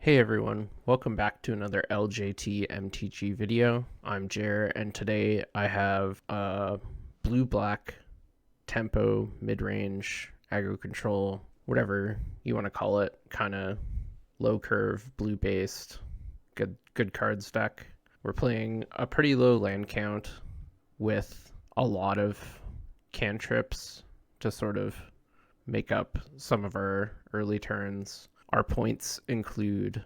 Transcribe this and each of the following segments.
Hey everyone, welcome back to another LJT MTG video. I'm Jer, and today I have a blue-black tempo, mid-range, aggro control, whatever you want to call it, kind of low curve, blue-based, good cards deck. We're playing a pretty low land count with a lot of cantrips to sort of make up some of our early turns. Our points include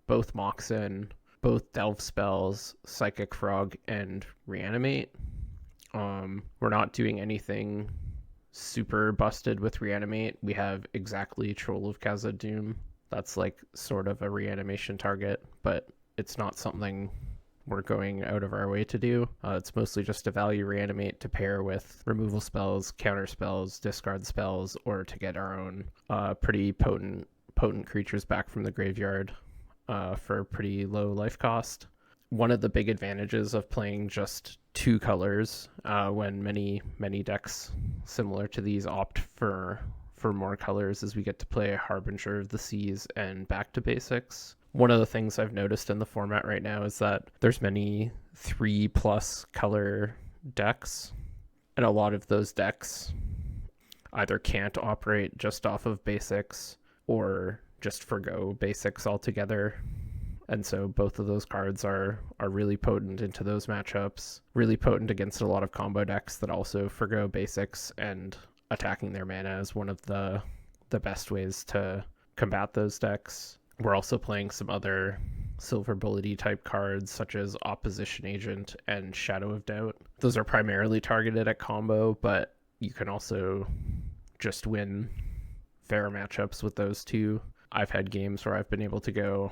both Moxen, both Delve spells, Psychic Frog, and Reanimate. We're not doing anything super busted with Reanimate. We have exactly Troll of Khazad-dûm. That's like sort of a reanimation target, but it's not something we're going out of our way to do. It's mostly just to value Reanimate to pair with removal spells, counter spells, discard spells, or to get our own pretty potent creatures back from the graveyard for pretty low life cost. One of the big advantages of playing just two colors when many decks similar to these opt for more colors is we get to play Harbinger of the Seas and Back to Basics. One of the things I've noticed in the format right now is that there's many 3+ color decks, and a lot of those decks either can't operate just off of basics or just forgo basics altogether. And so both of those cards are really potent into those matchups, really potent against a lot of combo decks that also forgo basics, and attacking their mana is one of the best ways to combat those decks. We're also playing some other silver bullety type cards such as Opposition Agent and Shadow of Doubt. Those are primarily targeted at combo, but you can also just win fair matchups with those two. I've had games where I've been able to go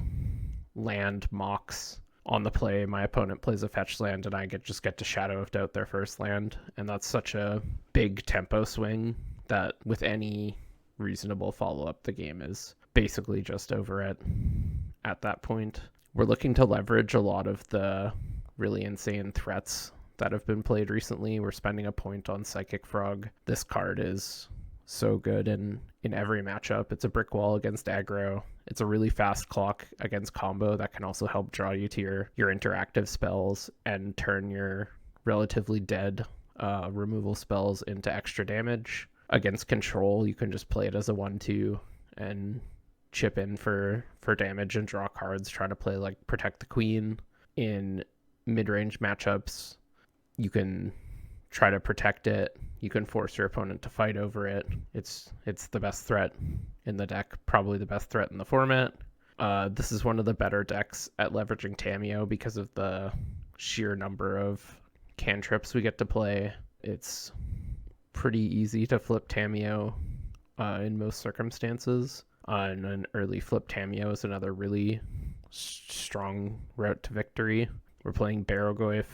land Mox on the play. My opponent plays a fetch land and I just get to Shadow of Doubt their first land, and that's such a big tempo swing that with any reasonable follow-up the game is basically just over at that point. We're looking to leverage a lot of the really insane threats that have been played recently. We're spending a point on Psychic Frog. This card is so good in every matchup. It's a brick wall against aggro. It's a really fast clock against combo that can also help draw you to your interactive spells and turn your relatively dead removal spells into extra damage. Against control, you can just play it as a 1/2 and chip in for damage and draw cards, try to play like Protect the Queen. In mid-range matchups, you can try to protect it. You can force your opponent to fight over it. It's the best threat in the deck, probably the best threat in the format. This is one of the better decks at leveraging Tamiyo because of the sheer number of cantrips we get to play. It's pretty easy to flip Tamiyo in most circumstances. And an early flip Tamiyo is another really strong route to victory. We're playing Barrow-Goyf.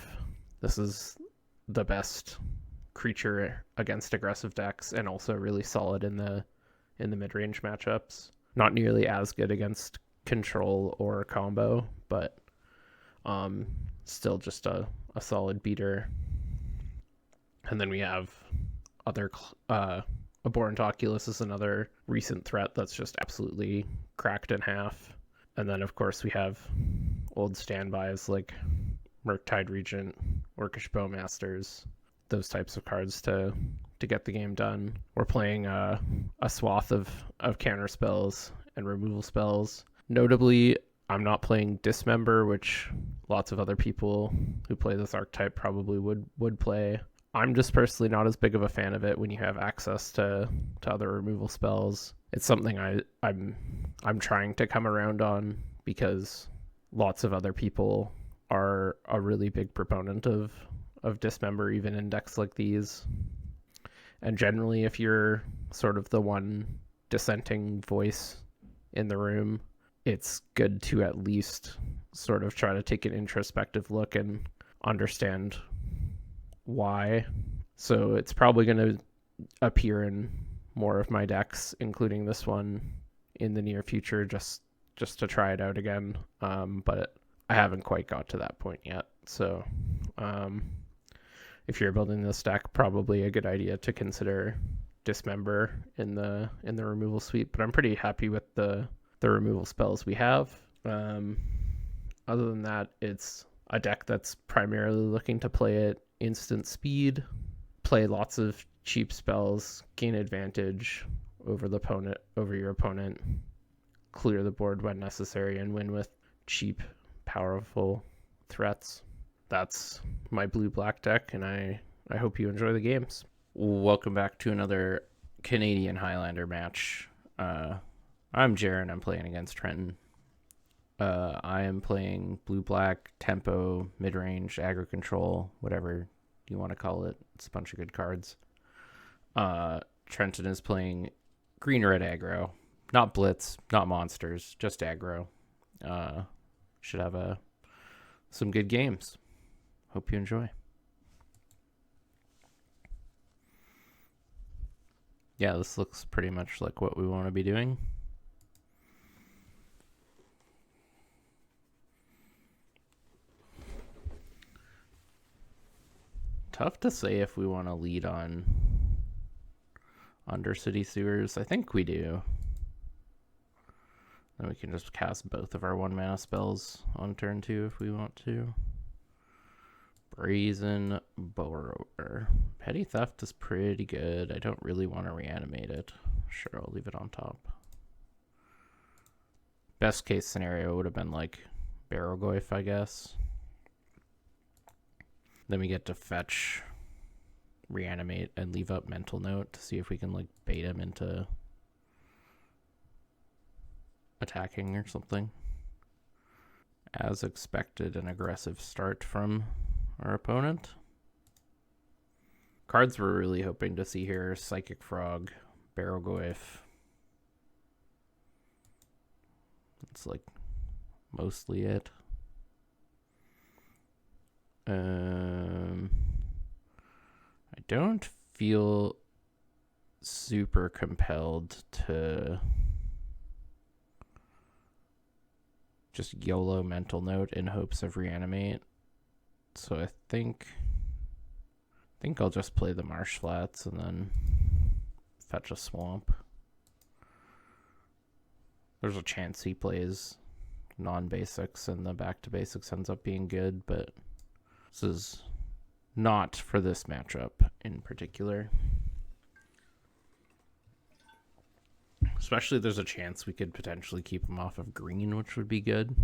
This is the best creature against aggressive decks and also really solid in the mid-range matchups. Not nearly as good against control or combo, but still just a solid beater. And then we have other Abhorrent Oculus is another recent threat that's just absolutely cracked in half. And then of course we have old standbys like Murktide Regent, Orcish Bowmasters, those types of cards to get the game done. We're playing a swath of counter spells and removal spells. Notably, I'm not playing Dismember, which lots of other people who play this archetype probably would play. I'm just personally not as big of a fan of it when you have access to other removal spells. It's something I'm trying to come around on because lots of other people are a really big proponent of Dismember even in decks like these. And generally, if you're sort of the one dissenting voice in the room, it's good to at least sort of try to take an introspective look and understand why. So it's probably going to appear in more of my decks, including this one, in the near future, just to try it out again. But I haven't quite got to that point yet. So if you're building this deck, probably a good idea to consider Dismember in the removal suite. But I'm pretty happy with the removal spells we have. Um, Other than that, it's a deck that's primarily looking to play at instant speed, play lots of cheap spells, gain advantage over your opponent, clear the board when necessary, and win with cheap, powerful threats. That's my blue-black deck, and I hope you enjoy the games. Welcome back to another Canadian Highlander match. I'm Jared, I'm playing against Trent. I am playing blue-black, tempo, mid-range, aggro control, whatever you want to call it. It's a bunch of good cards. Trenton is playing green-red aggro. Not blitz, not monsters, just aggro. Should have some good games. Hope you enjoy. Yeah, this looks pretty much like what we want to be doing. Tough to say if we want to lead on Undercity Sewers. I think we do. Then we can just cast both of our 1-mana spells on turn 2 if we want to. Brazen Borrower. Petty Theft is pretty good. I don't really want to reanimate it. Sure, I'll leave it on top. Best case scenario would have been like Barrow Goyf, I guess. Then we get to fetch, reanimate, and leave up Mental Note to see if we can like bait him into attacking or something. As expected, an aggressive start from our opponent. Cards we're really hoping to see here: Psychic Frog, Barrow Goyf. That's like mostly it. I don't feel super compelled to just YOLO Mental Note in hopes of reanimate. So I think I'll just play the Marsh Flats and then fetch a Swamp. There's a chance he plays non-basics and the back to basics ends up being good, but this is not for this matchup in particular. Especially there's a chance we could potentially keep him off of green, which would be good.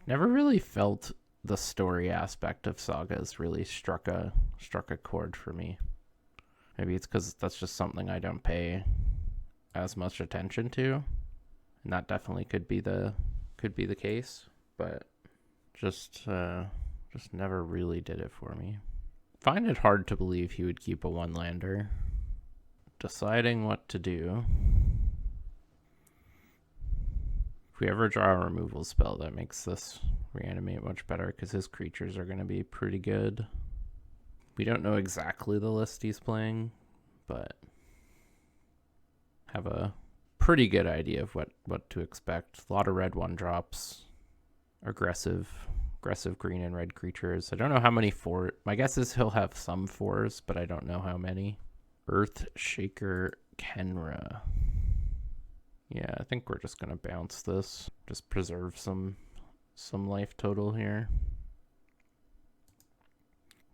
Never really felt the story aspect of Sagas really struck a chord for me. Maybe it's because that's just something I don't pay as much attention to, and that definitely could be the case, but just never really did it for me. Find it hard to believe he would keep a 1-lander. Deciding what to do. If we ever draw a removal spell, that makes this reanimate much better because his creatures are going to be pretty good. We don't know exactly the list he's playing, but have a pretty good idea of what to expect. A lot of red 1-drops, aggressive green and red creatures. I don't know how many 4. My guess is he'll have some 4s, but I don't know how many. Earth Shaker Kenra. Yeah, I think we're just gonna bounce this. Just preserve some life total here.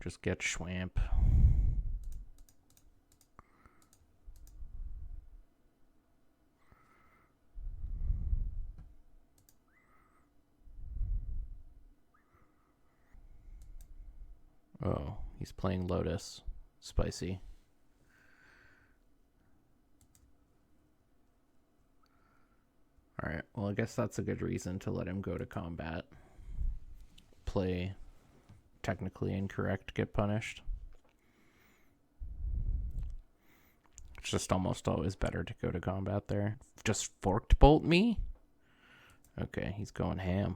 Just get Schwamp. Oh, he's playing Lotus. Spicy. Alright, well I guess that's a good reason to let him go to combat. Play technically incorrect, get punished. It's just almost always better to go to combat there. Just Forked Bolt me? Okay, he's going ham.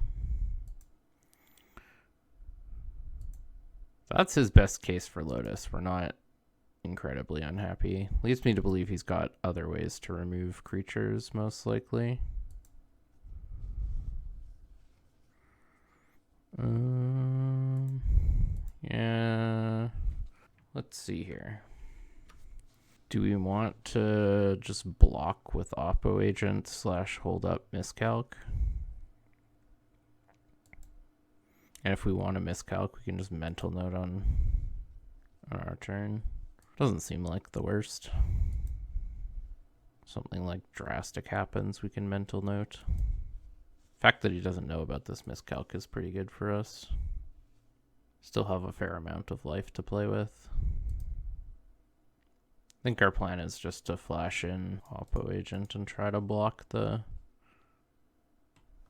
That's his best case for Lotus. We're not incredibly unhappy. Leads me to believe he's got other ways to remove creatures, most likely. Yeah. Let's see here. Do we want to just block with Oppo Agent / hold up miscalc? And if we want to miscalc, we can just mental note on our turn. Doesn't seem like the worst. Something like drastic happens, we can mental note. The fact that he doesn't know about this miscalc is pretty good for us. Still have a fair amount of life to play with. I think our plan is just to flash in Oppo Agent and try to block the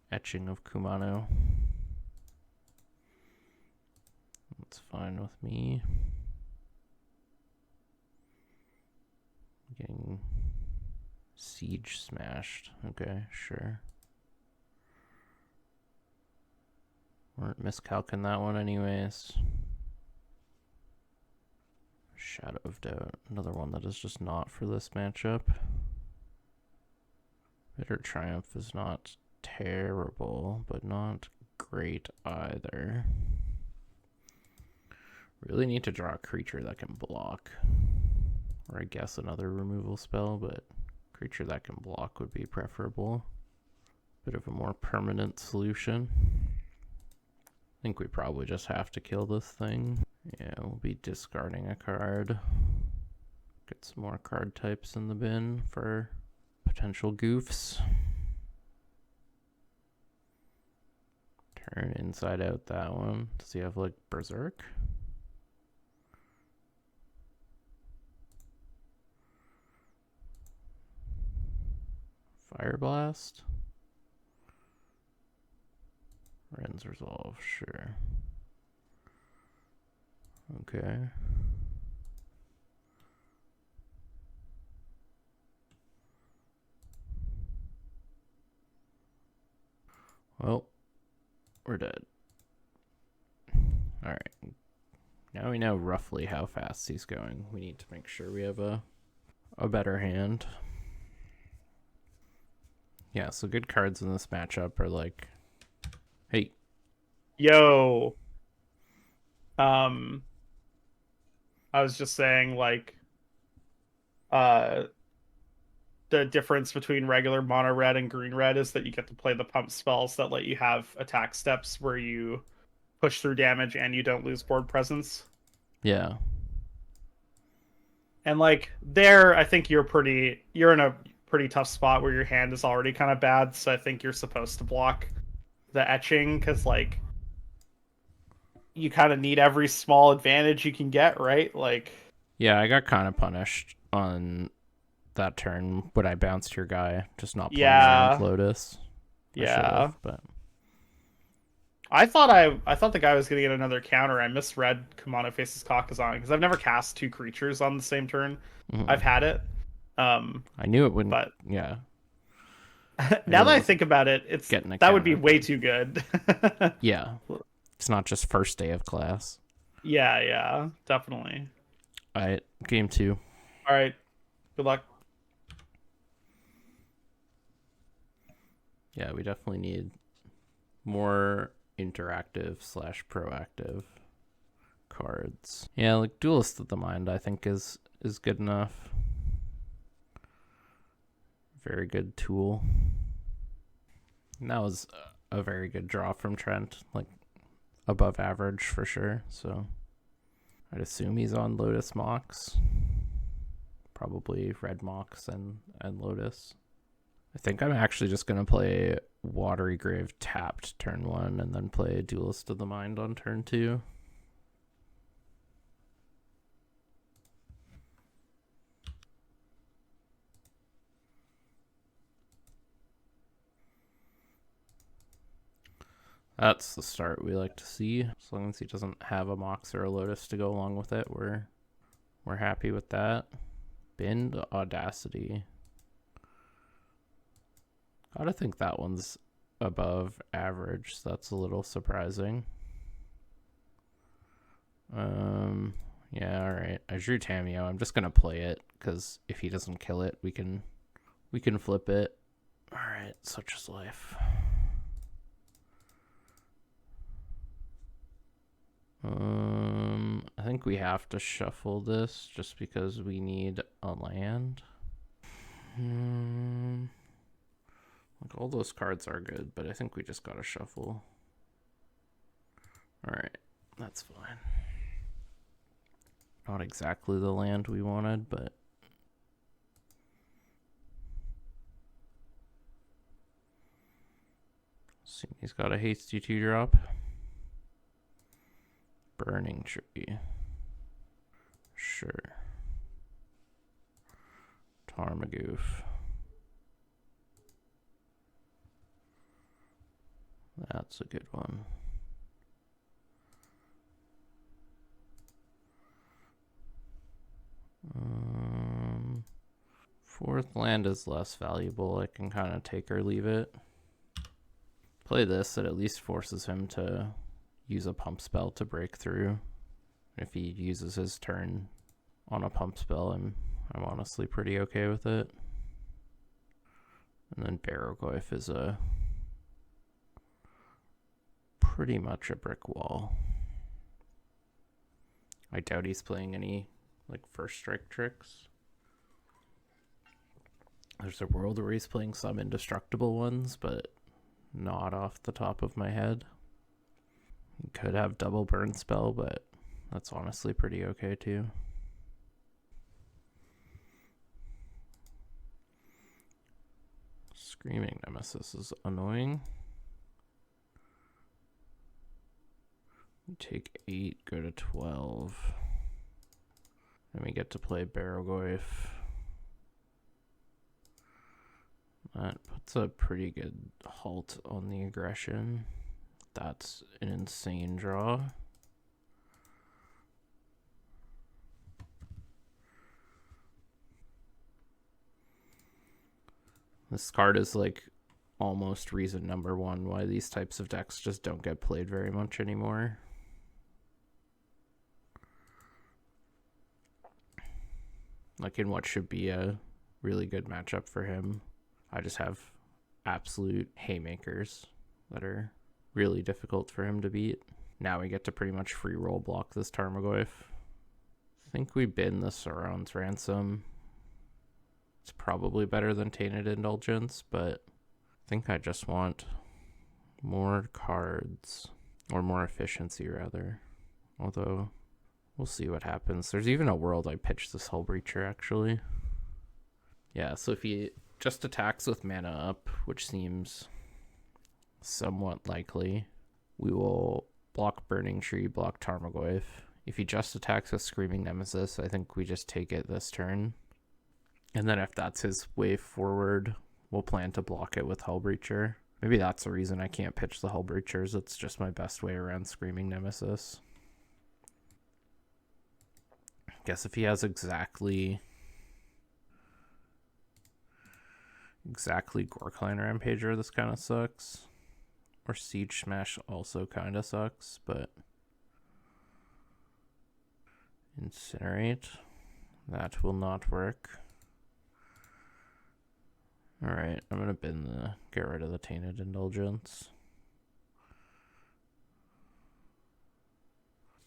etching of Kumano. That's fine with me. Getting siege smashed. Okay, sure. Weren't miscalcing that one anyways. Shadow of Doubt, another one that is just not for this matchup. Bitter Triumph is not terrible, but not great either. Really need to draw a creature that can block. Or I guess another removal spell, but creature that can block would be preferable. Bit of a more permanent solution. I think we probably just have to kill this thing. Yeah, we'll be discarding a card. Get some more card types in the bin for potential goofs. Turn inside out that one. Does he have like Berserk? Fire Blast? Ren's Resolve, sure. Okay. Well, we're dead. Alright. Now we know roughly how fast he's going. We need to make sure we have a better hand. Yeah, so good cards in this matchup are like, hey. Yo. I was just saying, like, the difference between regular mono red and green red is that you get to play the pump spells that let you have attack steps where you push through damage and you don't lose board presence. Yeah. And like there, I think you're in a pretty tough spot where your hand is already kind of bad, so I think you're supposed to block the etching because like you kind of need every small advantage you can get, right? Like, yeah, I got kind of punished on that turn when I bounced your guy, just not playing around with Lotus. Yeah. But I thought the guy was gonna get another counter. I misread Kumano Faces Kakazan because I've never cast two creatures on the same turn. I've had it. I knew it wouldn't. But yeah. Now that I think about it, that would be way too good. Yeah. It's not just first day of class. Yeah, definitely. All right, game 2. All right, good luck. Yeah, we definitely need more interactive / proactive cards. Yeah, like Duelist of the Mind I think is good enough. Very good tool. And that was a very good draw from Trent, like above average for sure. So I'd assume he's on Lotus Mox. Probably Red Mox and Lotus. I think I'm actually just going to play Watery Grave tapped turn 1 and then play Duelist of the Mind on turn 2. That's the start we like to see. As long as he doesn't have a Mox or a Lotus to go along with it, we're happy with that. Bend Audacity. Gotta think that one's above average, so that's a little surprising. Yeah, alright. I drew Tameo. I'm just gonna play it, because if he doesn't kill it, we can flip it. Alright, such is life. I think we have to shuffle this just because we need a land. Like all those cards are good, but I think we just gotta shuffle. Alright, that's fine. Not exactly the land we wanted, but see, he's got a hasty 2-drop. Burning Tree. Sure. Tarmagoof. That's a good one. Fourth land is less valuable. I can kind of take or leave it. Play this, it at least forces him to use a pump spell to break through. If he uses his turn on a pump spell, I'm honestly pretty okay with it. And then Barrogoyf is a pretty much a brick wall. I doubt he's playing any like first strike tricks. There's a world where he's playing some indestructible ones, but not off the top of my head. He could have double burn spell, but that's honestly pretty okay too. Screaming Nemesis is annoying. Take 8, go to 12. Then we get to play Barrogoyf. That puts a pretty good halt on the aggression. That's an insane draw. This card is like almost reason number one why these types of decks just don't get played very much anymore. Like in what should be a really good matchup for him, I just have absolute haymakers that are really difficult for him to beat. Now we get to pretty much free roll block this Tarmogoyf. I think we bin the Sauron's Ransom. It's probably better than Tainted Indulgence, but I think I just want more cards, or more efficiency rather. Although, we'll see what happens. There's even a world I pitched this Hull Breacher actually. Yeah, so if he just attacks with mana up, which seems somewhat likely, we will block Burning Tree, block Tarmogoyf. If he just attacks with Screaming Nemesis, I think we just take it this turn. And then if that's his way forward, we'll plan to block it with Hull Breacher. Maybe that's the reason I can't pitch the Hull Breachers. It's just my best way around Screaming Nemesis. Guess if he has exactly Gorkline Rampager, this kind of sucks. Or Siege Smash also kind of sucks, but Incinerate, that will not work. Alright, I'm gonna get rid of the Tainted Indulgence.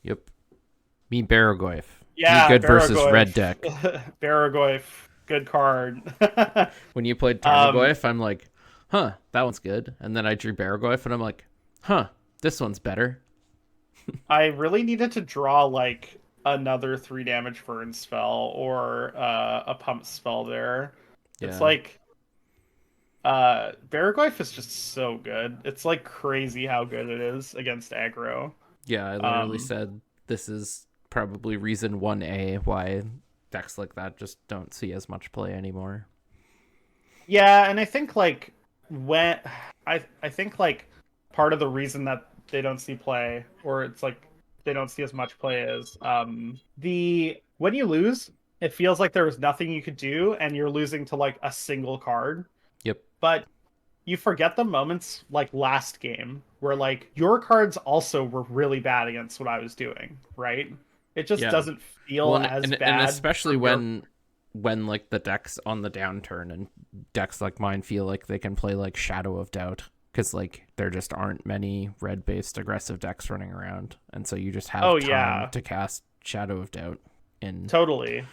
Yep. Me Barrogoyf. Yeah, Me good Barrogoyf versus red deck. Barrogoyf, good card. When you played Tarmogoyf, I'm like, huh, that one's good. And then I drew Barrogoyf, and I'm like, huh, this one's better. I really needed to draw like another 3 damage burn spell or a pump spell there. Yeah. It's like Barrogoyf is just so good. It's like crazy how good it is against aggro. Yeah, I literally said this is probably reason 1A why decks like that just don't see as much play anymore. Yeah, and I think like I think like part of the reason that they don't see play, or it's like they don't see as much play, is when you lose, it feels like there was nothing you could do and you're losing to like a single card. Yep. But you forget the moments like last game where like your cards also were really bad against what I was doing, right? It just doesn't feel as bad. And especially when like the deck's on the downturn and decks like mine feel like they can play like Shadow of Doubt. because like there just aren't many red-based aggressive decks running around, and so you just have Oh time yeah, to cast Shadow of Doubt in totally.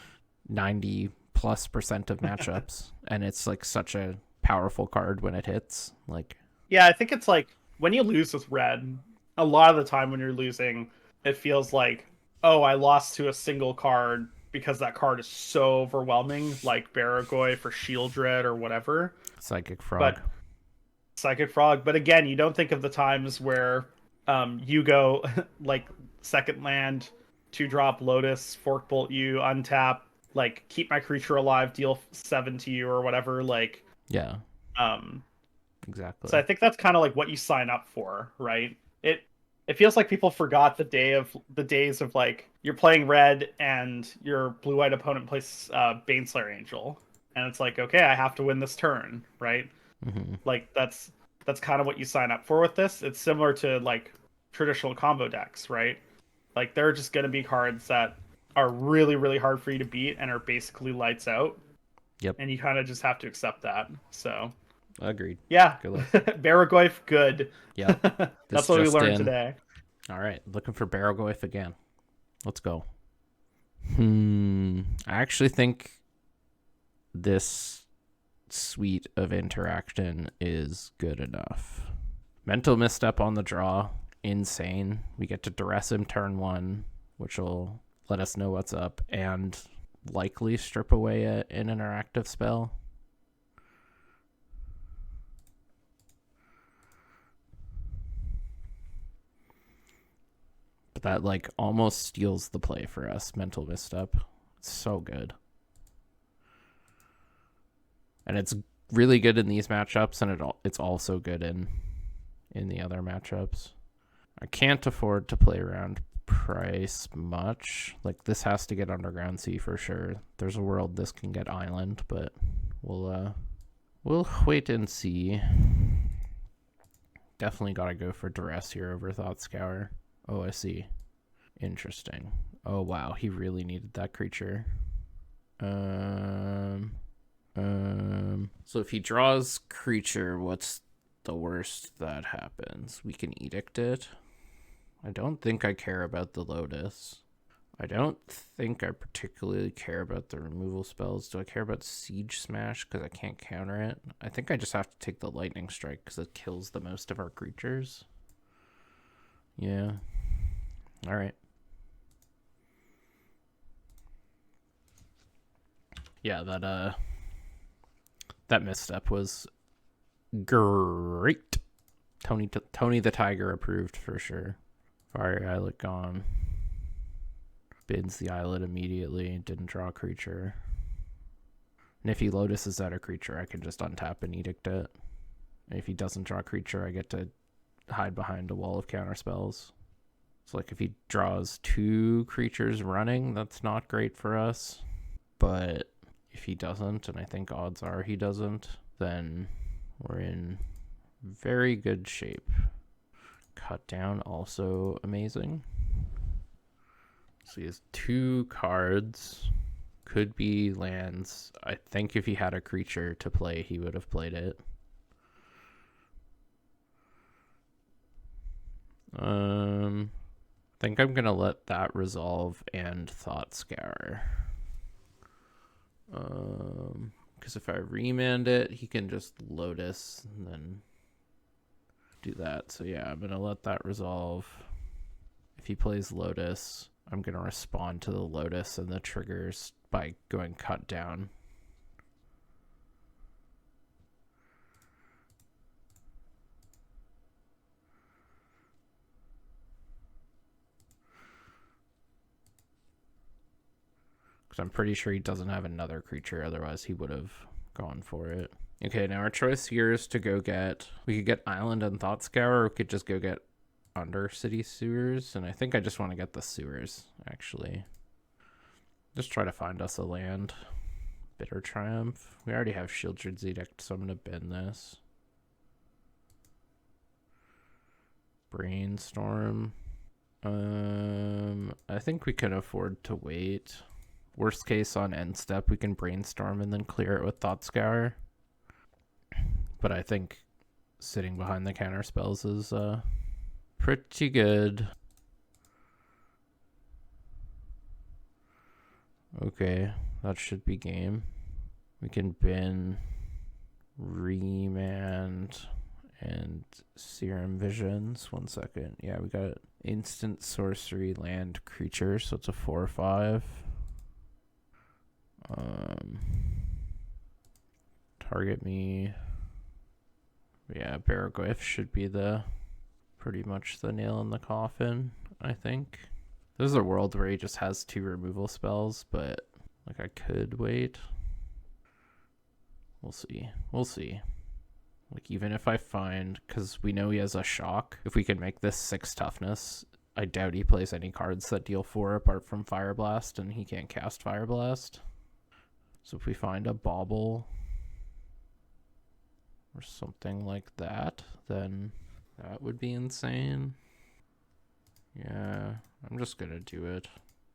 90+% of matchups, and it's like such a powerful card when it hits. Like, Yeah, I think it's like when you lose with red, a lot of the time when you're losing, it feels like, oh, I lost to a single card because that card is so overwhelming, like Baragoi for Shieldred or whatever. Psychic Frog. But Psychic Frog. But again, you don't think of the times where you go like second land, 2-drop Lotus, Fork Bolt you, untap, like keep my creature alive, deal 7 to you or whatever. Like, Yeah, um, so exactly. I think that's kind of like what you sign up for, right? It feels like people forgot the days of like you're playing red and your blue-white opponent plays Baneslayer Angel, and it's like, okay, I have to win this turn, right? Hmm. Like that's kind of what you sign up for with this. It's similar to like traditional combo decks, right? Like there are just going to be cards that are really really hard for you to beat and are basically lights out, Yep, and you kind of just have to accept that. So agreed. yeah, Good luck. Baragoyf, good. Yep, this That's what we just learned in. today. All right, looking for Barrowgoyf again. Let's go. I actually think this suite of interaction is good enough. Mental misstep on the draw, insane. We get to duress him turn 1, which will let us know what's up, and likely strip away an interactive spell. But that like almost steals the play for us. Mental misstep. It's so good. And it's really good in these matchups, and it's also good in the other matchups. I can't afford to play around price much. Like this has to get Underground Sea for sure. There's a world this can get Island, but we'll wait and see. Definitely gotta go for Duress here over Thought Scour. Oh, I see. Interesting. Oh wow, he really needed that creature. So if he draws creature, what's the worst that happens? We can Edict it. I don't think I care about the Lotus. I don't think I particularly care about the removal spells. Do I care about Siege Smash because I can't counter it? I think I just have to take the Lightning Strike because it kills the most of our creatures. Yeah. All right. Yeah, that misstep was great. Tony the Tiger approved for sure. Fire Islet gone. Bins the islet immediately. Didn't draw a creature. And if he Lotus is out a creature, I can just untap and Edict it. And if he doesn't draw a creature, I get to hide behind a wall of counter spells. So like if he draws 2 creatures running, that's not great for us. But if he doesn't, and I think odds are he doesn't, then we're in very good shape. Cut down, also amazing. So he has 2 cards. Could be lands. I think if he had a creature to play, he would have played it. I think I'm gonna let that resolve and Thought Scour. Because if I remand it, he can just Lotus and then do that. So yeah, I'm gonna let that resolve. If he plays Lotus, I'm gonna respond to the Lotus and the triggers by going cut down. Because I'm pretty sure he doesn't have another creature, otherwise he would have gone for it. Okay, now our choice here is to go get... We could get Island and Thought Scour, or we could just go get Undercity Sewers, and I think I just want to get the Sewers, actually. Just try to find us a land. Bitter Triumph. We already have Shieldred's Edict, so I'm going to bin this. Brainstorm. I think we can afford to wait. Worst case on end step, we can Brainstorm and then clear it with Thought Scour. But I think sitting behind the counter spells is pretty good. Okay, that should be game. We can bin Remand and Serum Visions. 1 second. Yeah, we got instant sorcery land creature, so it's a 4/5. Target me. Yeah, Baraglyph should be pretty much the nail in the coffin, I think. There's a world where he just has 2 removal spells, but like I could wait. We'll see. Like, even if I find, because we know he has a shock, if we can make this 6 toughness, I doubt he plays any cards that deal 4 apart from Fire Blast, and he can't cast Fire Blast. So if we find a bauble or something like that, then that would be insane. Yeah, I'm just gonna do it.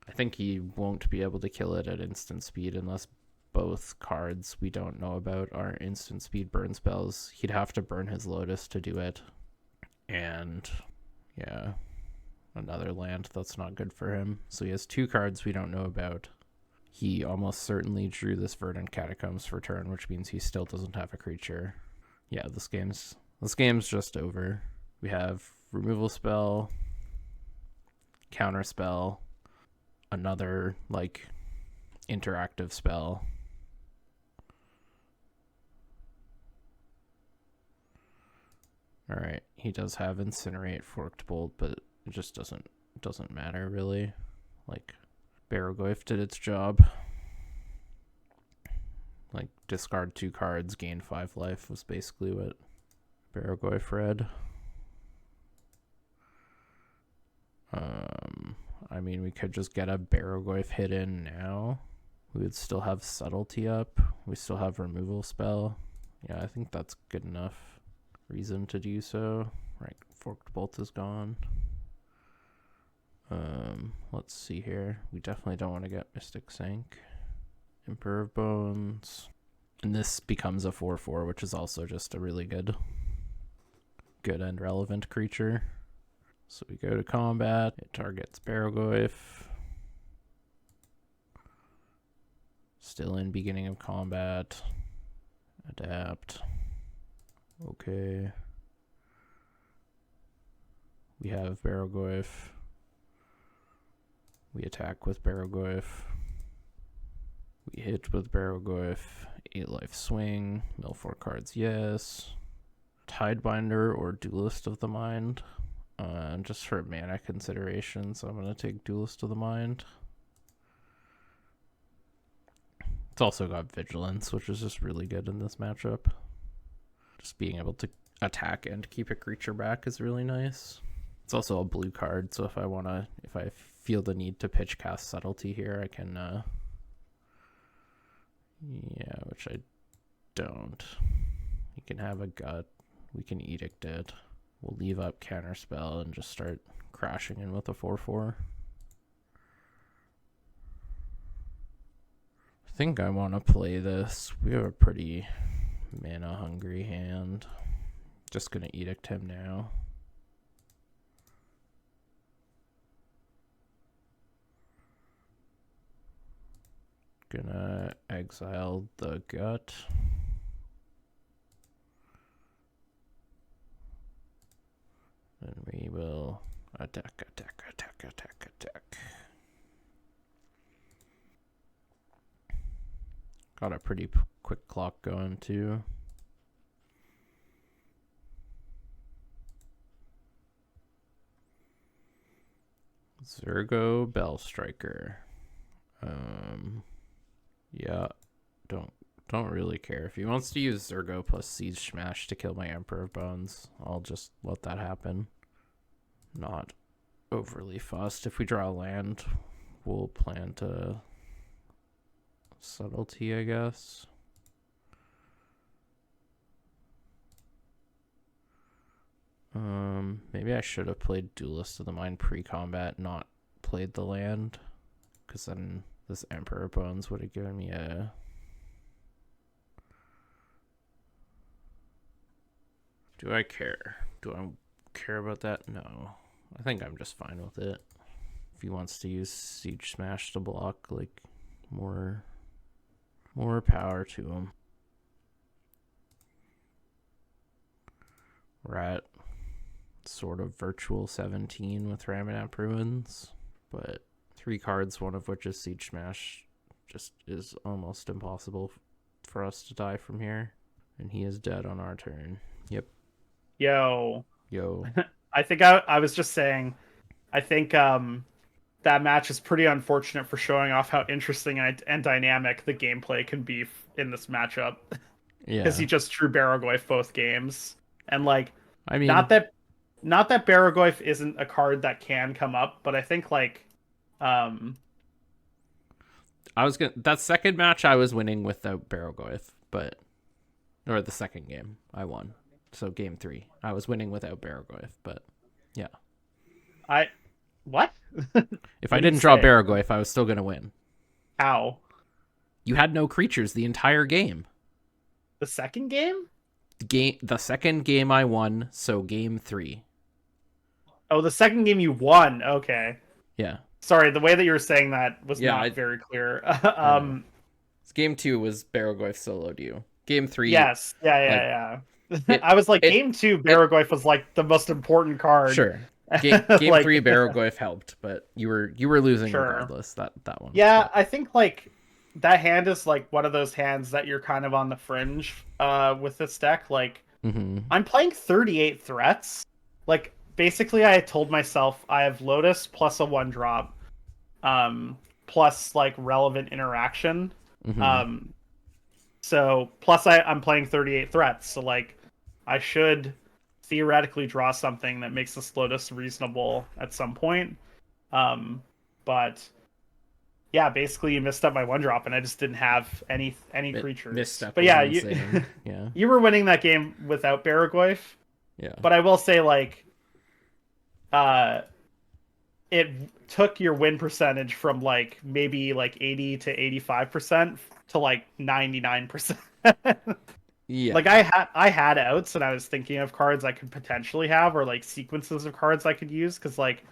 I think he won't be able to kill it at instant speed unless both cards we don't know about are instant speed burn spells. He'd have to burn his Lotus to do it. And yeah, another land that's not good for him. So he has 2 cards we don't know about. He almost certainly drew this Verdant Catacombs for turn, which means he still doesn't have a creature. Yeah, this game's just over. We have removal spell, counter spell, another like interactive spell. All right, he does have Incinerate, Forked Bolt, but it just doesn't matter really. Like, Baraglyph did its job. Like, discard 2 cards, gain 5 life was basically what Baraglyph read. I mean, we could just get a Baraglyph hit in now. We would still have Subtlety up. We still have Removal Spell. Yeah, I think that's good enough reason to do so. Right, Forked Bolt is gone. Let's see here. We definitely don't want to get Mystic Sink. Emperor of Bones. And this becomes a 4/4, which is also just a really good and relevant creature. So we go to combat. It targets Baraglyph. Still in beginning of combat. Adapt. Okay. We have Baraglyph. We attack with Baraglyph. We hit with Baraglyph. 8 life swing. Mill 4 cards, yes. Tidebinder or Duelist of the Mind. Just for mana considerations, I'm going to take Duelist of the Mind. It's also got Vigilance, which is just really good in this matchup. Just being able to attack and keep a creature back is really nice. It's also a blue card, so if I feel the need to pitch cast Subtlety here, I can, yeah, which I don't. You can have a gut. We can Edict it. We'll leave up Counterspell and just start crashing in with a 4/4. I think I want to play this. We have a pretty mana hungry hand. Just gonna Edict him now. Gonna exile the gut. Then we will attack. Got a pretty quick clock going too. Zergo Bellstriker. Yeah, don't really care. If he wants to use Zergo plus Siege Smash to kill my Emperor of Bones, I'll just let that happen. Not overly fussed. If we draw a land, we'll plan to Subtlety, I guess. Maybe I should have played Duelist of the Mind pre-combat, not played the land, because then this Emperor Bones would have given me a... Do I care? Do I care about that? No. I think I'm just fine with it. If he wants to use Siege Smash to block, like, more power to him. We're at sort of virtual 17 with Ramanap Ruins, but 3 cards, one of which is Siege Smash, just is almost impossible for us to die from here. And he is dead on our turn. Yep. Yo. I think I was just saying, I think that match is pretty unfortunate for showing off how interesting and dynamic the gameplay can be in this matchup. Yeah. Because he just drew Baragoyf both games. And, like, I mean, not that Baragoyf isn't a card that can come up, but I think, like, that second match I was winning without Baragoyf, or the second game I won. So game 3, I was winning without Baragoyf, but yeah. What? If I didn't draw Baragoyf, I was still going to win. How? You had no creatures the entire game. The second game? The second game I won, so game 3. Oh, the second game you won. Okay. Yeah. Sorry, the way that you were saying that was not very clear. Game 2 was Baragoyf soloed you. Game 3. Yes. Yeah. I was like, game 2, Baragoyf was like the most important card. Sure. Game 3, Baragoyf helped, but you were losing regardless. That one. Yeah, but I think like that hand is like one of those hands that you're kind of on the fringe with this deck. Like, I'm playing 38 threats. Like, basically, I told myself I have Lotus plus a 1-drop, plus like relevant interaction. So plus I'm playing 38 threats. So like, I should theoretically draw something that makes this Lotus reasonable at some point. But yeah, basically you missed up my 1-drop and I just didn't have any creatures. Misstep, but yeah, you were winning that game without Baragoyf. Yeah. But I will say, like, it took your win percentage from like maybe like 80 to 85% to like 99%. Yeah. Like I had outs and I was thinking of cards I could potentially have, or like sequences of cards I could use, because like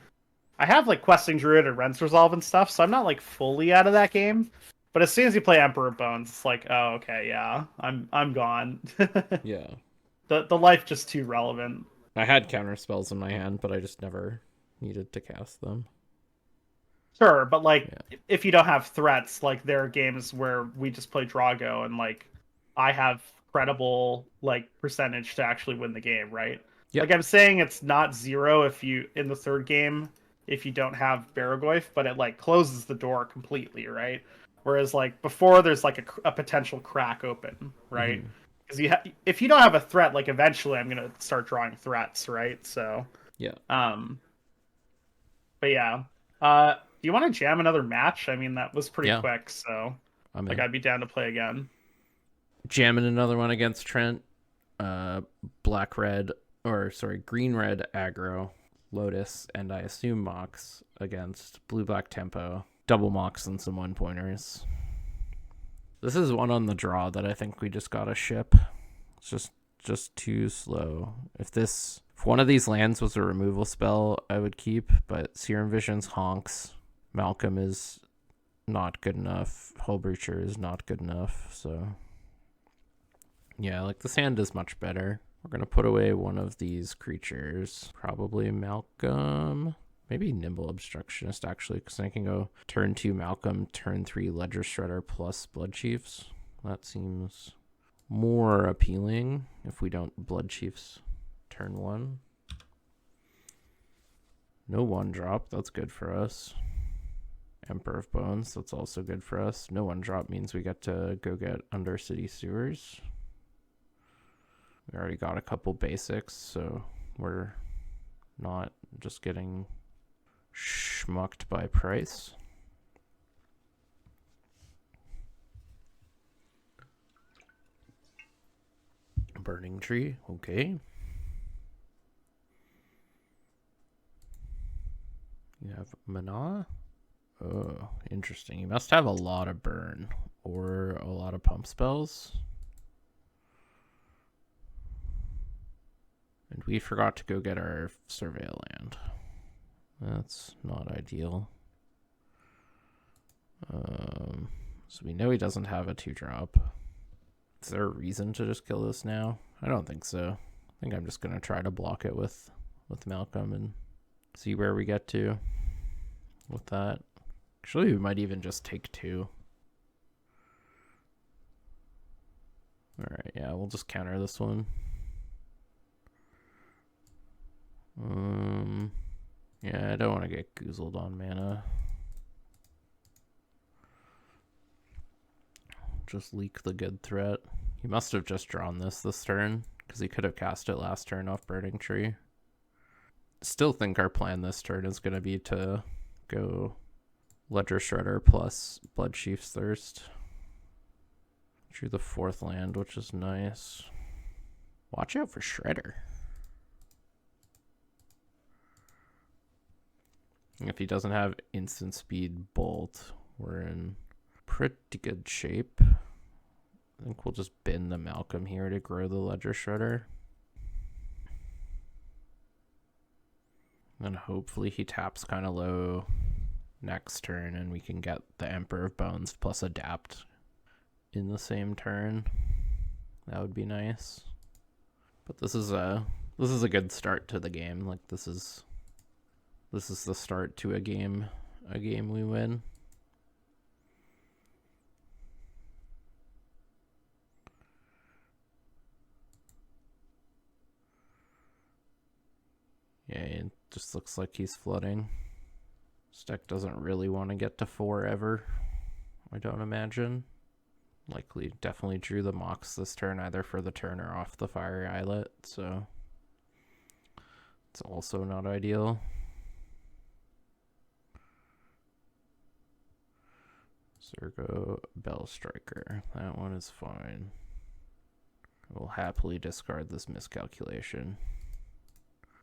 I have like Questing Druid or Rents Resolve and stuff, so I'm not like fully out of that game. But as soon as you play Emperor of Bones, it's like, oh, okay, yeah, I'm gone. Yeah. The life just too relevant. I had counter spells in my hand, but I just never needed to cast them. Sure, but like if you don't have threats, like there are games where we just play Drago and like I have credible like percentage to actually win the game, right? Yep. Like I'm saying, it's not 0 if you in the third game if you don't have Baragoyf, but it like closes the door completely, right? Whereas like before, there's like a potential crack open, right? Because if you don't have a threat, like eventually I'm gonna start drawing threats, right? So yeah. But yeah, do you want to jam another match? I mean, that was pretty quick, so like I'd be down to play again. Jamming another one against Trent. Green red aggro, Lotus, and I assume Mox against blue black tempo. Double Mox and some 1-pointers. This is one on the draw that I think we just gotta ship. It's just too slow. If one of these lands was a removal spell, I would keep, but Serum Vision's honks. Malcolm is not good enough. Hullbreacher is not good enough, so yeah, like this hand is much better. We're gonna put away one of these creatures. Probably Malcolm. Maybe Nimble Obstructionist, actually, because I can go turn 2 Malcolm, turn 3 Ledger Shredder plus Blood Chiefs. That seems more appealing if we don't Blood Chiefs turn 1. No 1-drop, that's good for us. Emperor of Bones, that's also good for us. No 1-drop means we get to go get Undercity Sewers. We already got a couple basics, so we're not just getting schmucked by price. Burning Tree, okay. You have Mana? Oh, interesting. You must have a lot of burn or a lot of pump spells. And we forgot to go get our surveil land. That's not ideal. So we know he doesn't have a 2-drop. Is there a reason to just kill this now? I don't think so. I think I'm just going to try to block it with Malcolm and see where we get to with that. Actually, we might even just take 2. Alright, yeah, we'll just counter this one. Yeah, I don't want to get goozled on mana. Just leak the good threat. He must have just drawn this turn, because he could have cast it last turn off Burning Tree. Still think our plan this turn is going to be to go Ledger Shredder plus Blood Chief's Thirst. Drew the 4th land, which is nice. Watch out for Shredder. If he doesn't have instant speed Bolt, we're in pretty good shape. I think we'll just bin the Malcolm here to grow the Ledger Shredder. And hopefully he taps kind of low next turn and we can get the Emperor of Bones plus Adapt in the same turn. That would be nice. But this is a good start to the game. Like this is the start to a game we win. Yeah, it just looks like he's flooding. This deck doesn't really want to get to 4 ever, I don't imagine. Likely definitely drew the Mox this turn, either for the turn or off the Fiery Islet, so it's also not ideal. Zergo Bell Striker, that one is fine. We'll happily discard this miscalculation.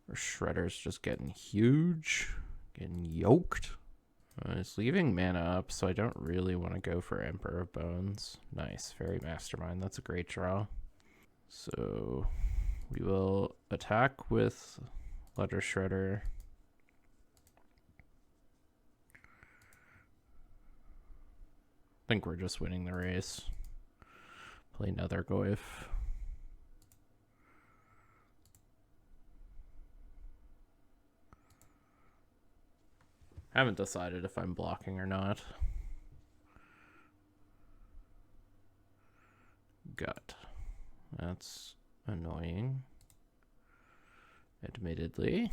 Our Shredder's just getting huge, getting yoked. It's leaving mana up, so I don't really want to go for Emperor of Bones. Nice, Fairy Mastermind, that's a great draw. So we will attack with Ledger Shredder. I think we're just winning the race. Play another Goyf. Haven't decided if I'm blocking or not. Gut. That's annoying. Admittedly.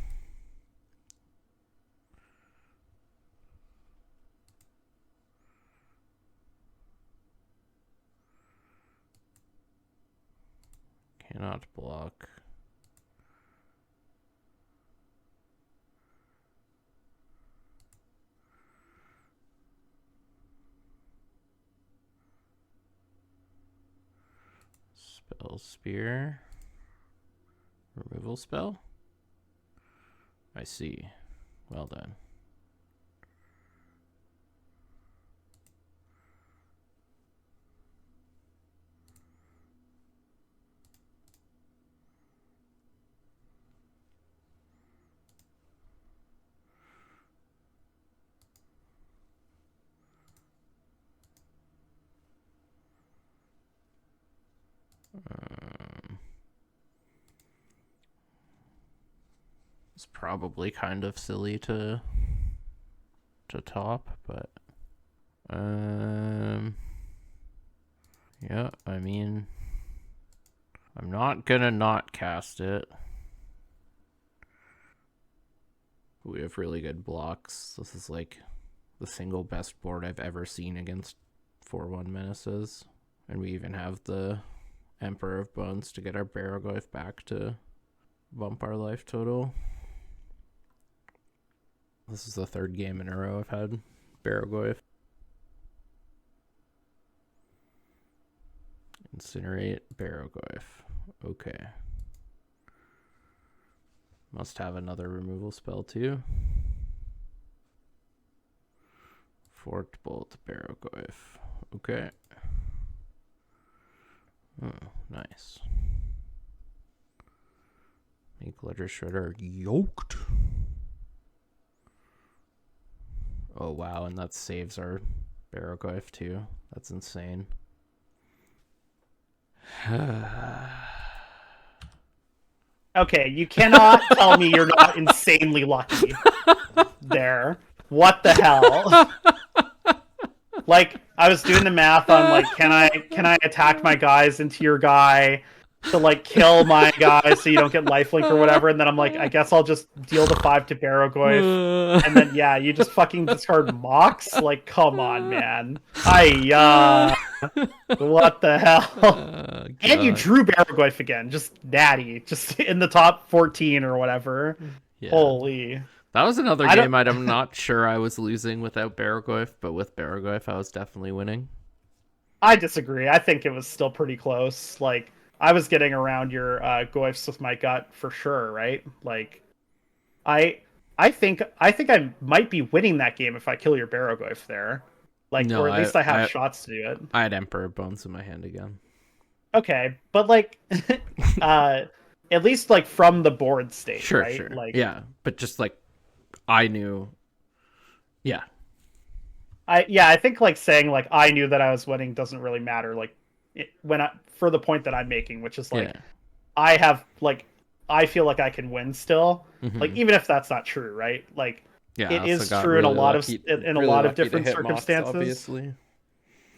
Cannot block. Spell Spear. Removal spell? I see. Well done. It's probably kind of silly to top, but yeah, I mean, I'm not gonna not cast it. We have really good blocks. This is like the single best board I've ever seen against 4/1 menaces, and we even have the Emperor of Bones to get our Barrogoyf back to bump our life total. This is the 3rd game in a row I've had Barrogoyf. Incinerate Barrogoyf. Okay. Must have another removal spell too. Forked Bolt Barrogoyf. Okay. Oh, nice. Make Ledger Shredder yoked. Oh, wow, and that saves our Barrowgoyf too. That's insane. Okay, you cannot tell me you're not insanely lucky there. What the hell? Like, I was doing the math on, like, can I attack my guys into your guy to, like, kill my guy so you don't get lifelink or whatever, and then I'm like, I guess I'll just deal the 5 to Barrowgoyf, and then, yeah, you just fucking discard Mox? Like, come on, man. What the hell? And you drew Barrowgoyf again, just natty, just in the top 14 or whatever. Yeah. Holy... That was another game I'm not sure I was losing without Barrowgoyf, but with Barrowgoyf I was definitely winning. I disagree. I think it was still pretty close. Like, I was getting around your Goyfs with my gut for sure, right? Like, I think I might be winning that game if I kill your Barrowgoyf there. Like, no, or at least I have shots to do it. I had Emperor Bones in my hand again. Okay, but like at least like from the board state, sure, right? Sure. Like, yeah, but just like I knew. Yeah. I think like saying like I knew that I was winning doesn't really matter. Like for the point that I'm making, which is like I have like I feel like I can win still. Like even if that's not true, right? Like it is true really in a lot of different circumstances. Mox, obviously.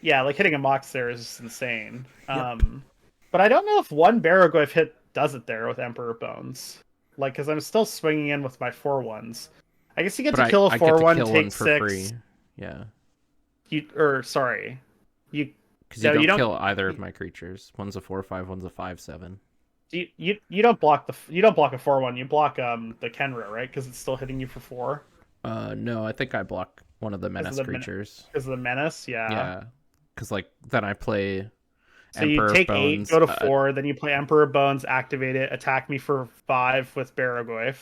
Yeah, like hitting a Mox there is just insane. Yep. But I don't know if one Barrowgoyf hit does it there with Emperor Bones. Like, because I'm still swinging in with my 4/1s. I guess you get to kill a 4/1, take 6. Free. Yeah. Sorry. Because you don't kill either of my creatures. One's a 4/5, one's a 5/7. You don't block a 4/1. You block the Kenra, right? Because it's still hitting you for 4. No, I think I block one of the menace creatures. Because of the menace, yeah. Yeah. Because like then I play. So Emperor you take Bones, 8, go to 4, then you play Emperor Bones, activate it, attack me for 5 with Barrowgoyf.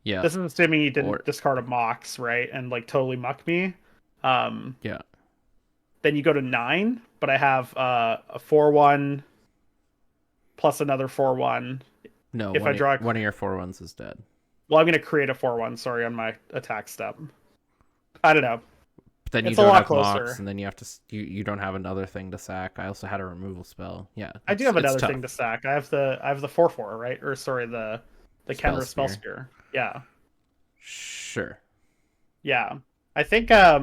Yeah. This is assuming you didn't discard a Mox, right? And like totally muck me. Yeah. Then you go to 9, but I have a 4/1 plus another 4/1. No, if I draw one of your 4/1s is dead. Well, I'm going to create a 4/1, sorry, on my attack step. I don't know. But then you don't have Mox, and then you have to you don't have another thing to sack. I also had a removal spell. Yeah. I do have another thing to sack. I have the 4/4, right? Or sorry, the Kenra Spell Spear. Yeah. Sure. Yeah. I think I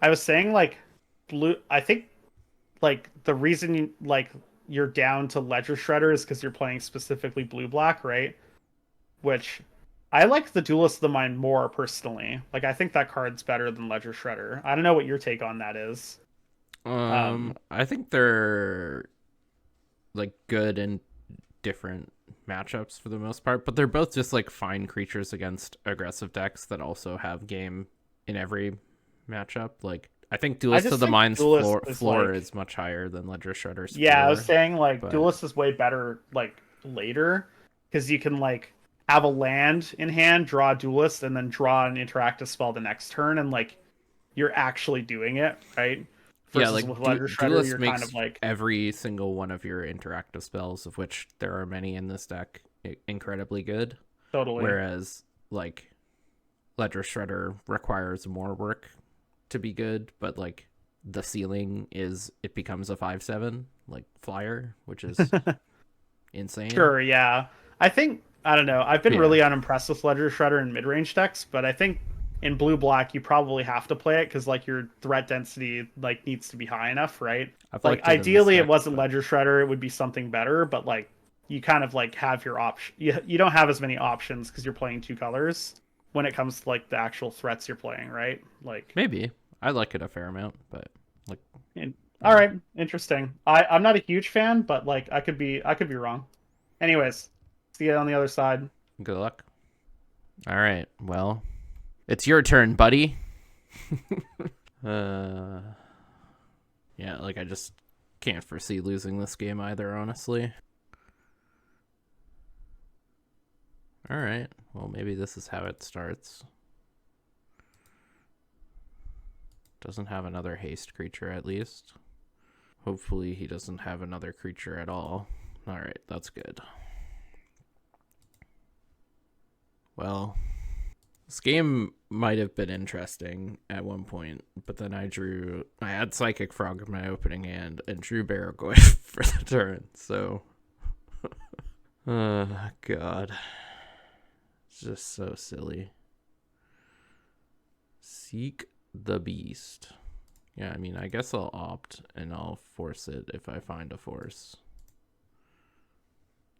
was saying like I think like the reason like you're down to Ledger Shredder is because you're playing specifically blue-black, right? Which I like the Duelist of the Mind more personally. Like I think that card's better than Ledger Shredder. I don't know what your take on that is. I think they're like good in different matchups for the most part, but they're both just like fine creatures against aggressive decks that also have game in every matchup. Like I think Duelist of the Mind's floor is much higher than Ledger Shredder's floor. I was saying like Duelist is way better like later because you can like have a land in hand, draw a Duelist, and then draw an interactive spell the next turn, and like you're actually doing it, right? Versus like with Ledger Shredder, Duelist you're makes kind of like every single one of your interactive spells, of which there are many in this deck, incredibly good. Totally. Whereas like Ledger Shredder requires more work to be good, but like the ceiling is it becomes a 5/7 like flyer, which is insane. Sure, yeah. I don't know. I've been really unimpressed with Ledger Shredder in mid-range decks, but I think in blue-black you probably have to play it because like your threat density like needs to be high enough, right? Like ideally it wasn't Ledger Shredder, it would be something better, but like you kind of like have your option. You don't have as many options because you're playing 2 colors when it comes to like the actual threats you're playing, right? Like maybe I like it a fair amount, but like all right, interesting. I'm not a huge fan, but like I could be wrong. Anyways, see you on the other side. Good luck. All right, well, it's your turn, buddy. Yeah, like I just can't foresee losing this game either, honestly. All right, well, maybe this is how it starts. Doesn't have another haste creature, at least. Hopefully he doesn't have another creature at all. All right, that's good. Well, this game might have been interesting at one point, but then I had Psychic Frog in my opening hand and drew Barragoyf for the turn, so. Oh, God. It's just so silly. Seek the Beast. Yeah, I mean, I guess I'll opt and I'll force it if I find a force.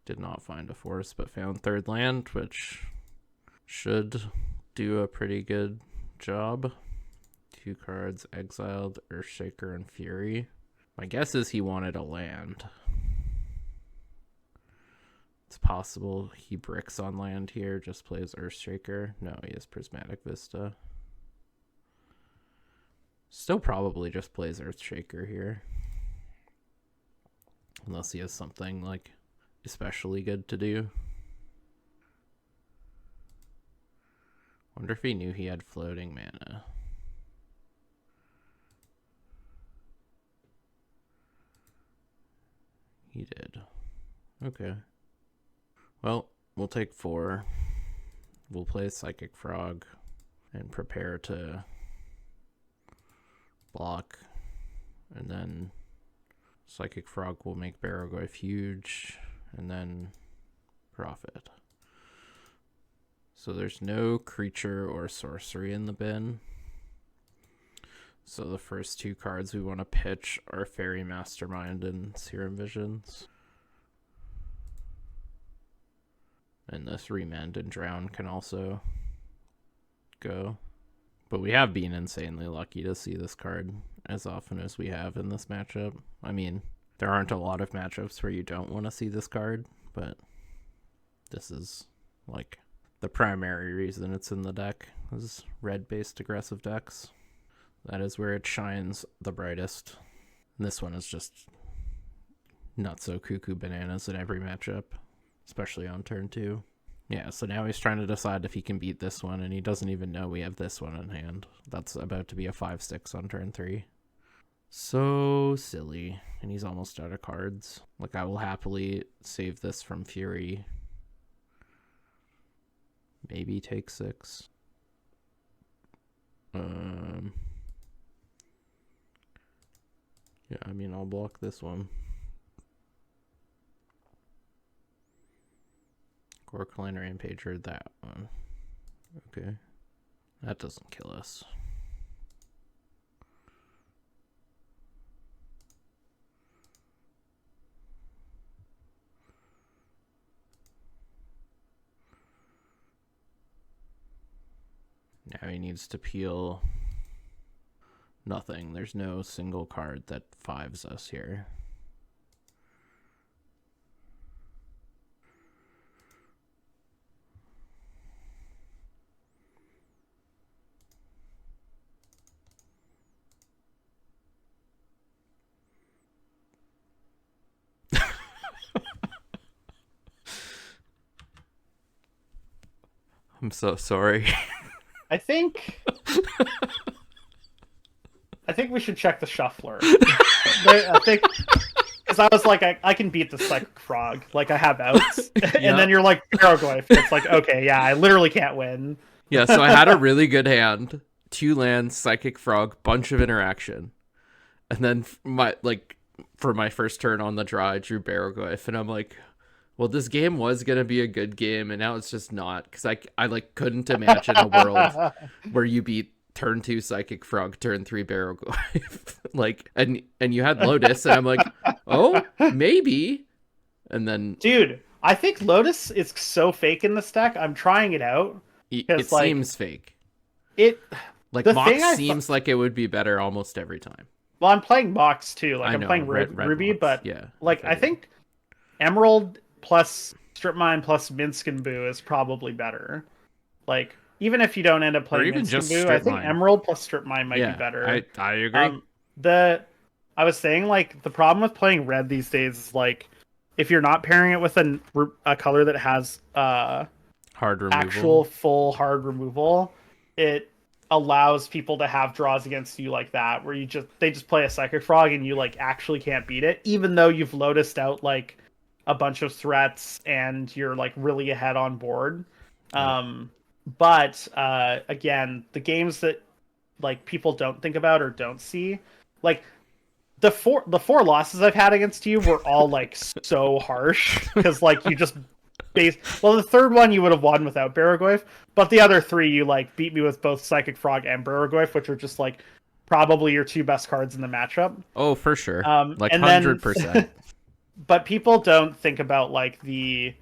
Did not find a force, but found third land, which should do a pretty good job. 2 cards, exiled, Earthshaker, and Fury. My guess is he wanted a land. It's possible he bricks on land here, just plays Earthshaker. No, he has Prismatic Vista. Still probably just plays Earthshaker here. Unless he has something, like, especially good to do. Wonder if he knew he had floating mana. He did. Okay. Well, we'll take 4. We'll play Psychic Frog and prepare to block. And then Psychic Frog will make Barragoyf huge. And then profit. So there's no creature or sorcery in the bin. So the first 2 cards we want to pitch are Fairy Mastermind and Serum Visions. And this Remand and Drown can also go. But we have been insanely lucky to see this card as often as we have in this matchup. I mean, there aren't a lot of matchups where you don't want to see this card, but this is like the primary reason it's in the deck is red-based aggressive decks. That is where it shines the brightest. And this one is just not so cuckoo bananas in every matchup, especially on turn 2. Yeah, so now he's trying to decide if he can beat this one, and he doesn't even know we have this one in hand. That's about to be a 5/6 on turn 3. So silly. And he's almost out of cards. Like, I will happily save this from Fury. Maybe take 6. Yeah, I mean, I'll block this one. Gorkline Rampager, that one. Okay. That doesn't kill us. Now he needs to peel nothing. There's no single card that 5s us here. I'm so sorry. I think we should check the shuffler. I think because I was like, I can beat the Psychic Frog. Like, I have outs. And then you're like, Barragoyf. It's like, okay, yeah, I literally can't win. Yeah, so I had a really good hand. 2 lands, Psychic Frog, bunch of interaction. And then for my first turn on the draw, I drew Barragoyf. And I'm like, well, this game was going to be a good game, and now it's just not. Because I couldn't imagine a world where you beat turn 2 Psychic Frog, turn 3 Barragoyf. and you had Lotus, and I'm like, oh, maybe. And then... Dude, I think Lotus is so fake in this deck. I'm trying it out. It seems fake. Mox seems like it would be better almost every time. Well, I'm playing Mox, too. Like, I'm playing red Ruby, Mox, but... Yeah, I think Emerald... plus Strip Mine plus Minsk and Boo is probably better. Like, even if you don't end up playing Minsk and Boo, I think Emerald plus Strip Mine might be better. I agree. I was saying, like, the problem with playing red these days is, like, if you're not pairing it with a color that has hard removal, actual full hard removal, it allows people to have draws against you like that, where they just play a Psychic Frog and you, like, actually can't beat it, even though you've Lotused out, like, a bunch of threats and you're like really ahead on board. Yep. But again, the games that like people don't think about or don't see, like the four losses I've had against you were all like so harsh because like you just well, the third one you would have won without Barragoyf, but the other three you like beat me with both Psychic Frog and Barragoyf, which are just like probably your two best cards in the matchup. Oh, for sure. Like And then 100%. but people don't think about like the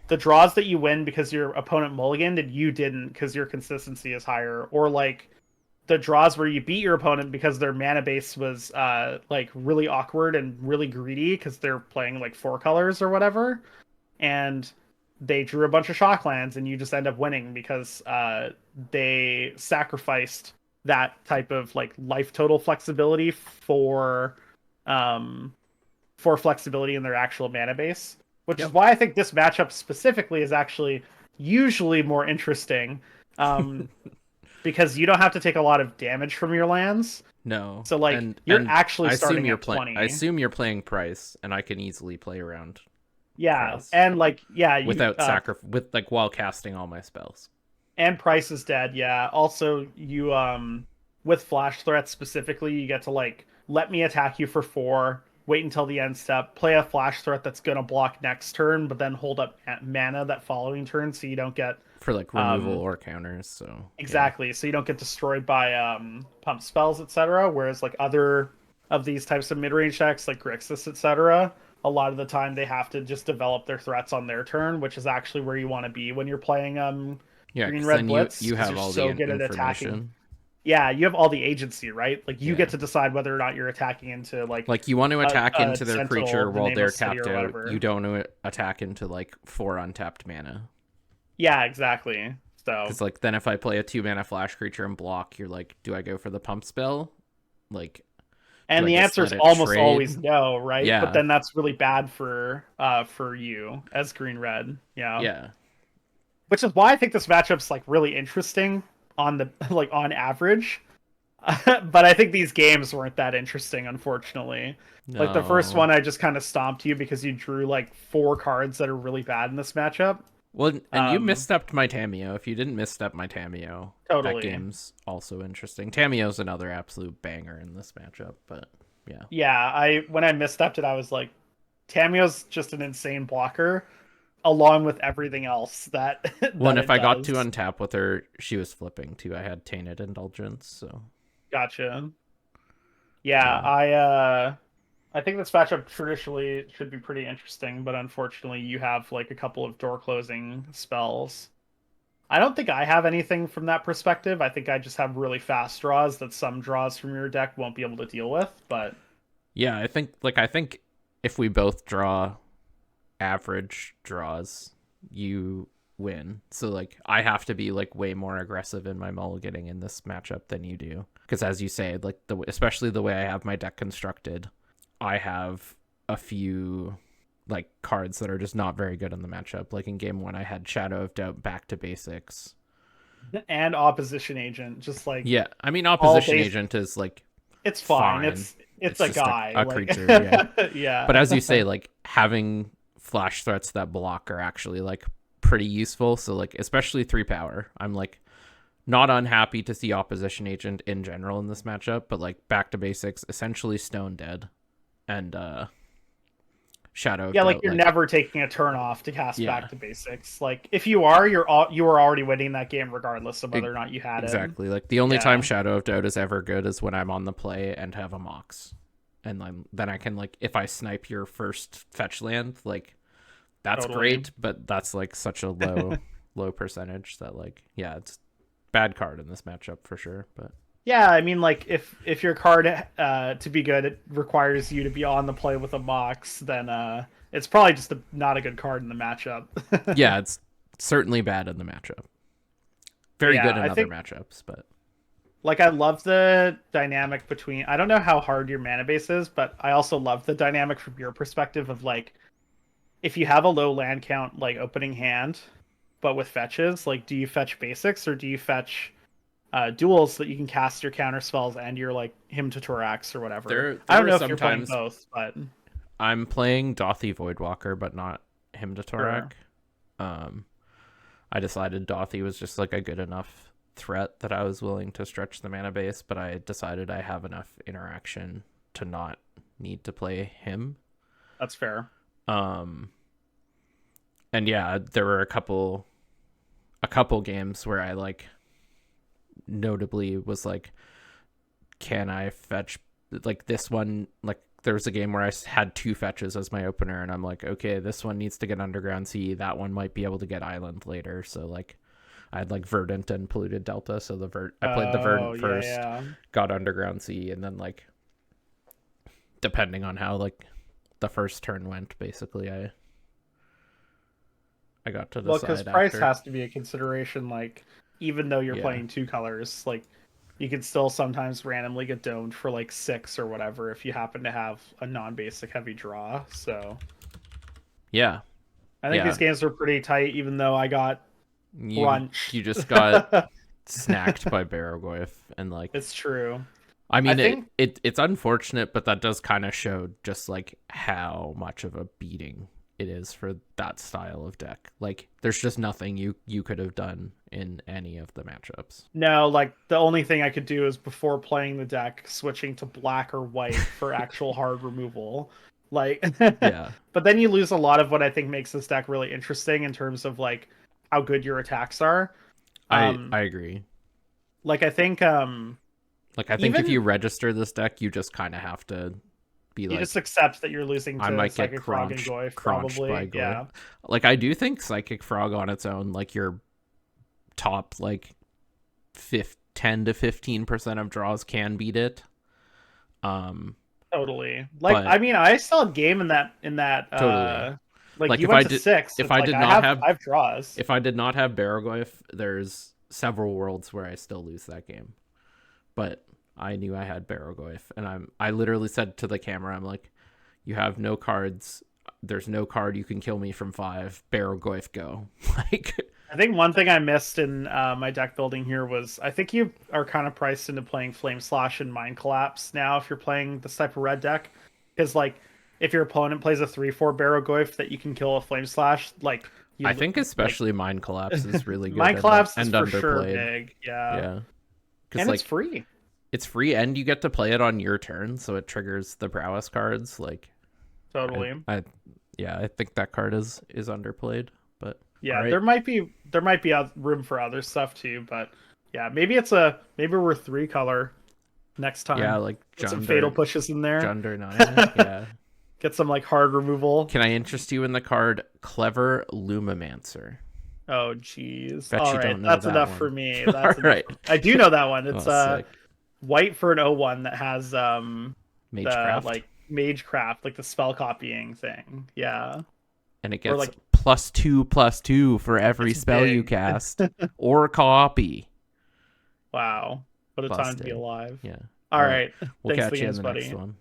draws that you win because your opponent mulliganed and you didn't because your consistency is higher, or like the draws where you beat your opponent because their mana base was like really awkward and really greedy because they're playing like four colors or whatever, and they drew a bunch of shock lands and you just end up winning because they sacrificed that type of like life total flexibility um, for flexibility in their actual mana base, which is why I think this matchup specifically is actually usually more interesting. Because you don't have to take a lot of damage from your lands. No. So like you're actually starting at 20. I assume you're playing price, and I can easily play around. Yeah, price. and like without with like while casting all my spells. And price is dead. Yeah. Also, you with flash threats specifically, you get to like let me attack you for 4. Wait until the end step. Play a flash threat that's gonna block next turn, but then hold up mana that following turn, so you don't get for like removal or counters. So exactly, so you don't get destroyed by pump spells, etc. Whereas like other of these types of mid-range decks, like Grixis, etc., a lot of the time they have to just develop their threats on their turn, which is actually where you want to be when you're playing Green Red Blitz. You have all so the good at information. attacking. Yeah, you have all the agency, right? Like you get to decide whether or not you're attacking into like you want to attack into their Sentinel, creature while they're Nameless City tapped or out. whatever. You don't want to attack into like 4 untapped mana. Yeah, exactly. So because like then if I play a 2 mana flash creature and block, you're like, do I go for the pump spell? Like, and the answer is almost always no, right? Yeah. But then that's really bad for you as green red. Yeah. Yeah. Which is why I think this matchup's like really interesting on the like on average. But I think these games weren't that interesting, unfortunately. No. Like the first one I just kind of stomped you because you drew like 4 cards that are really bad in this matchup. Well, and you misstepped my Tamiyo. If you didn't misstep my Tamiyo, totally. That game's also interesting. Tamiyo's another absolute banger in this matchup, but yeah. Yeah, when I misstepped it, I was like, Tamiyo's just an insane blocker, along with everything else that. Well, if I got to untap with her, she was flipping too. I had Tainted Indulgence, so. Gotcha. Yeah, I think this matchup traditionally should be pretty interesting, but unfortunately you have like a couple of door closing spells. I don't think I have anything from that perspective. I think I just have really fast draws that some draws from your deck won't be able to deal with, but yeah, I think if we both draw average draws, you win. So like I have to be like way more aggressive in my mulliganing in this matchup than you do, because as you say, like especially the way I have my deck constructed, I have a few like cards that are just not very good in the matchup. Like in game 1 I had Shadow of Doubt back to basics and Opposition Agent, just like yeah, I mean Opposition Agent is like it's fine. It's a guy, a like... creature, yeah. Yeah. But as you say, like having flash threats that block are actually like pretty useful. So like especially 3 power, I'm like not unhappy to see Opposition Agent in general in this matchup, but like back to basics, essentially Stone Dead and Shadow. Yeah, like you're never taking a turn off to cast back to basics. Like if you are, you were already winning that game regardless of whether or not you had it. Exactly. Like the only time Shadow of Doubt is ever good is when I'm on the play and have a Mox, and then I can like if I snipe your first fetch land, like that's great, but that's like such a low percentage that like it's bad card in this matchup for sure. But yeah, I mean, like if your card to be good, it requires you to be on the play with a Mox, then it's probably just not a good card in the matchup. Yeah, it's certainly bad in the matchup. Very good in other matchups, but like I love the dynamic between. I don't know how hard your mana base is, but I also love the dynamic from your perspective of like if you have a low land count, like opening hand, but with fetches, like do you fetch basics or do you fetch duels that you can cast your counter spells and your like Hymn to Torax or whatever. I don't know if you're playing both, but I'm playing Dothy Voidwalker, but not Hymn to Torax. I I decided Dothy was just like a good enough threat that I was willing to stretch the mana base, but I decided I have enough interaction to not need to play him. That's fair. And yeah, there were a couple games where I like notably was like, can I fetch like this one? Like there was a game where I had 2 fetches as my opener, and I'm like, okay, this one needs to get Underground Sea. That one might be able to get Island later. So like I had like Verdant and Polluted Delta. So I played the Verdant first, got Underground Sea, and then like depending on how like the first turn went, basically I got to decide. Well, because price has to be a consideration. Like even though you're playing 2 colors, like you can still sometimes randomly get domed for like 6 or whatever if you happen to have a non-basic heavy draw. So yeah, I think these games were pretty tight, even though I got brunch. You just got snacked by Barrow and like it's true. I mean, it's unfortunate, but that does kind of show just like how much of a beating it is for that style of deck. Like there's just nothing you could have done in any of the matchups. No, like the only thing I could do is before playing the deck switching to black or white for actual hard removal. Like yeah. But then you lose a lot of what I think makes this deck really interesting in terms of like how good your attacks are. I agree. Like I think if you register this deck, you just kind of have to be you just accept that you're losing to I might Psychic get Frog and Goyf, probably. By Goyf. Yeah. Like I do think Psychic Frog on its own, like your top like 10 to 15% of draws can beat it. Totally. Like I mean, I saw a game in that totally. Like you went to 6. If I did not have 5 draws. If I did not have Barrow, there's several worlds where I still lose that game. But I knew I had Barrow, and I literally said to the camera, I'm like, you have no cards. There's no card you can kill me from 5. Barrow, go. Like I think one thing I missed in my deck building here was I think you are kind of priced into playing Flame Slash and Mind Collapse now if you're playing this type of red deck. Because like if your opponent plays a 3/4 Barrow that you can kill a Flame Slash, like I think especially like, Mind Collapse is really good. Mind Collapse is for underplayed. Sure big. Yeah. And like, it's free. It's free, and you get to play it on your turn, so it triggers the prowess cards. Like totally. I think that card is underplayed, but yeah, right. there might be room for other stuff too, but yeah, maybe we're 3 color next time. Yeah, like get some fatal pushes in there. Junder 9. Yeah, get some like hard removal. Can I interest you in the card Clever Lumimancer? Oh jeez. All right, that's enough for me. That's right. I do know that one. It's white for an 0/1 that has Magecraft. Like Magecraft, like the spell copying thing. Yeah. And it gets like +2/+2 for every spell big. You cast or copy. Wow. What a time to be alive. Yeah. All right. We'll Thanks catch you in the buddy. next one.